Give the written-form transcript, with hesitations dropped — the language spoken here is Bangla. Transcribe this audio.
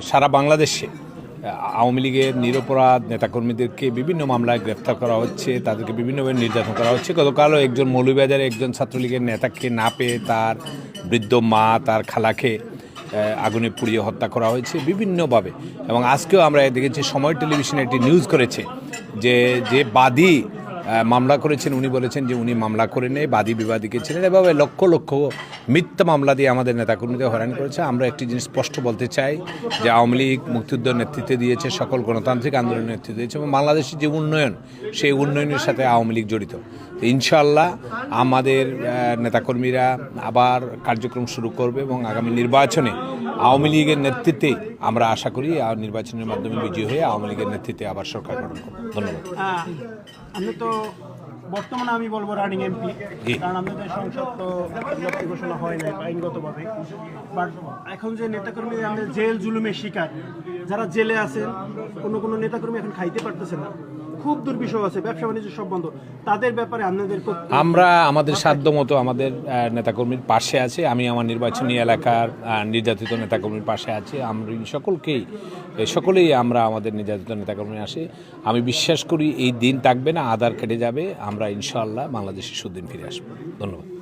সারা বাংলাদেশে আওয়ামী লীগের নিরপরাধ নেতাকর্মীদেরকে বিভিন্ন মামলায় গ্রেফতার করা হচ্ছে, তাদেরকে বিভিন্নভাবে নির্যাতন করা হচ্ছে। গতকালও একজন মৌলভীবাজারে একজন ছাত্রলীগের নেতাকে না পেয়ে তার বৃদ্ধ মা তার খালাকে আগুনে পুড়িয়ে হত্যা করা হয়েছে বিভিন্নভাবে। এবং আজকেও আমরা দেখেছি সময় টেলিভিশনে একটি নিউজ করেছে যে বাদী মামলা করেছেন উনি বলেছেন যে উনি মামলা করে নেই, বাদী বিবাদীকে ছিলেন। এভাবে লক্ষ লক্ষ মিথ্যা মামলা দিয়ে আমাদের নেতাকর্মীদের হয়রান করেছে। আমরা একটি জিনিস স্পষ্ট বলতে চাই যে আওয়ামী লীগ মুক্তিযুদ্ধের নেতৃত্ব দিয়েছে, সকল গণতান্ত্রিক আন্দোলনের নেতৃত্ব দিয়েছে এবং বাংলাদেশের যে উন্নয়ন সেই উন্নয়নের সাথে আওয়ামী লীগ জড়িত। তো ইনশাআল্লাহ আমাদের নেতাকর্মীরা আবার কার্যক্রম শুরু করবে এবং আগামী নির্বাচনে আওয়ামী লীগের নেতৃত্বে আমরা আশা করি নির্বাচনের মাধ্যমে বিজয়ী হয়ে আওয়ামী লীগের নেতৃত্বে আবার সরকার গঠন করব। ধন্যবাদ। আমি তো বর্তমানে আমি বলবো রানিং এমপি, কারণ আমাদের সংসদ তো ঘোষণা হয় নাই আইনগতভাবে। বাট এখন যে নেতাকর্মী আমাদের জেল জুলুমের শিকার, যারা জেলে আছেন, কোনো নেতাকর্মী এখন খাইতে পারতেছে না, খুব দুর্বিষহ আছে, ব্যবসা বাণিজ্য সব বন্ধ, তাদের ব্যাপারে আপনাদের আমরা আমাদের সাধ্য মতো আমাদের নেতাকর্মীর পাশে আছে। আমি আমার নির্বাচনী এলাকার নির্যাতিত নেতাকর্মীর পাশে আছি। আমরা সকলেই আমরা আমাদের নির্যাতিত নেতাকর্মী আসি। আমি বিশ্বাস করি এই দিন থাকবে না, আধার কেটে যাবে, আমরা ইনশাআল্লাহ বাংলাদেশের সুদিন ফিরে আসবো। ধন্যবাদ।